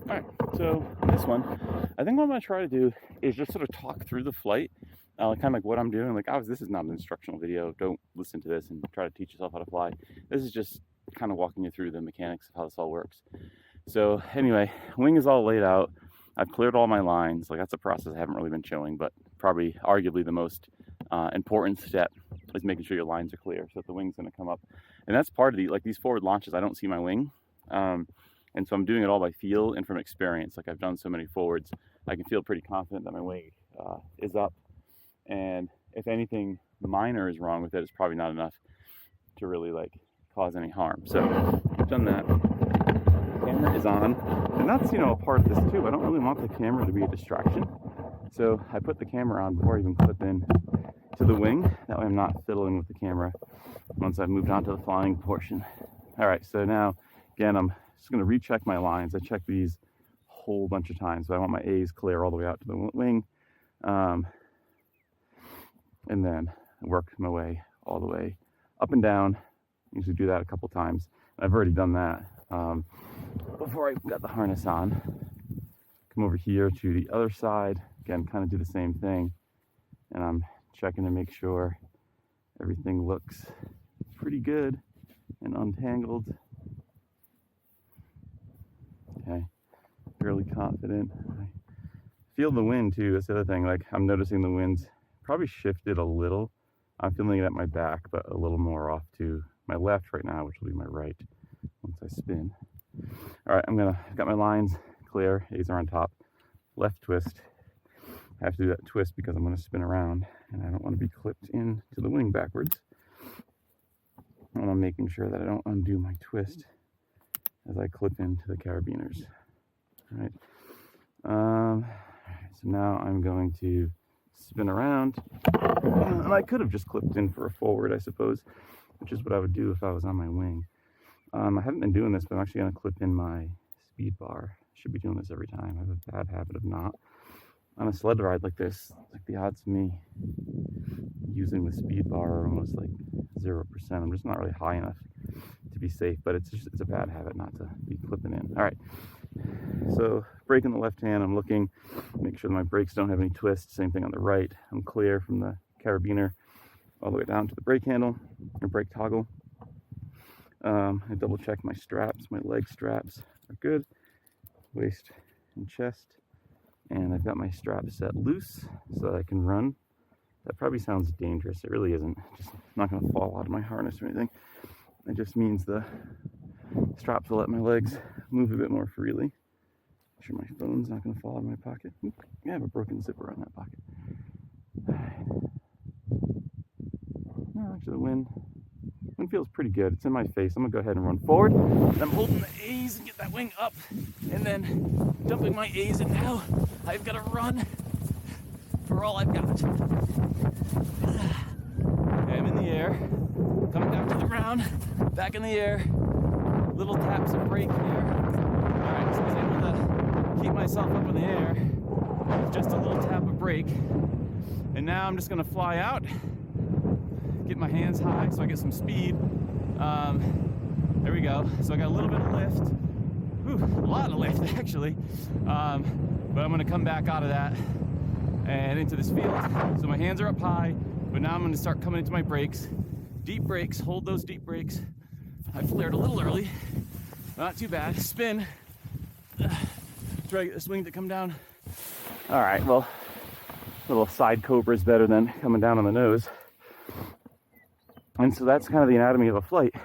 Alright, so this one, I think what I'm going to try to do is just sort of talk through the flight, kind of like what I'm doing. Like, obviously, this is not an instructional video. Don't listen to this and try to teach yourself how to fly. This is just kind of walking you through the mechanics of how this all works. So anyway, wing is all laid out. I've cleared all my lines. Like, that's a process I haven't really been showing, but probably arguably the most important step is making sure your lines are clear so that the wing's going to come up. And that's part of these forward launches, I don't see my wing. And so I'm doing it all by feel and from experience. Like, I've done so many forwards, I can feel pretty confident that my wing is up. And if anything minor is wrong with it, it's probably not enough to really like cause any harm. So I've done that. The camera is on, and that's, a part of this too. I don't really want the camera to be a distraction. So I put the camera on before I even clip in to the wing. That way I'm not fiddling with the camera once I've moved on to the flying portion. All right, so now, again, I'm just going to recheck my lines. I check these a whole bunch of times, so I want my A's clear all the way out to the wing, and then work my way all the way up and down. I usually do that a couple times. I've already done that before I got the harness on. Come over here to the other side, again, kind of do the same thing, and I'm checking to make sure everything looks pretty good and untangled. Okay, fairly confident. I feel the wind too. That's the other thing. Like, I'm noticing the wind's probably shifted a little. I'm feeling it at my back, but a little more off to my left right now, which will be my right once I spin. All right, I've got my lines clear. A's are on top. Left twist. I have to do that twist because I'm going to spin around, and I don't want to be clipped into the wing backwards. And I'm making sure that I don't undo my twist as I clip into the carabiners. All right. So now I'm going to spin around, and I could have just clipped in for a forward, I suppose, which is what I would do if I was on my wing. I haven't been doing this, but I'm actually going to clip in my speed bar. I should be doing this every time. I have a bad habit of not. On a sled ride like this, like, the odds of me using the speed bar are almost like 0%. I'm just not really high enough to be safe, but it's a bad habit not to be clipping in. All right, so brake in the left hand, I'm looking, make sure that my brakes don't have any twists. Same thing on the right. I'm clear from the carabiner all the way down to the brake handle or brake toggle. I double check my straps. My leg straps are good, waist and chest, and I've got my strap set loose so that I can run. That probably sounds dangerous. It really isn't. Just not going to fall out of my harness or anything. It just means the straps will let my legs move a bit more freely. Make sure my phone's not going to fall out of my pocket. Oop, I have a broken zipper on that pocket. All right. No, actually, the wind feels pretty good. It's in my face. I'm going to go ahead and run forward. And I'm holding the A's and get that wing up, and then dumping my A's, and now I've got to run for all I've got. Okay, I'm in the air, coming down to the ground, back in the air, little taps of brake here. All right, so I was able to keep myself up in the air with just a little tap of brake. And now I'm just gonna fly out, get my hands high so I get some speed. There we go. So I got a little bit of lift. Whew, a lot of lift actually. But I'm gonna come back out of that and into this field. So my hands are up high, but now I'm going to start coming into my brakes. Deep brakes, hold those deep brakes. I flared a little early, not too bad. Spin. Try to get this wing to come down. All right, well, a little side cobra is better than coming down on the nose. And so that's kind of the anatomy of a flight.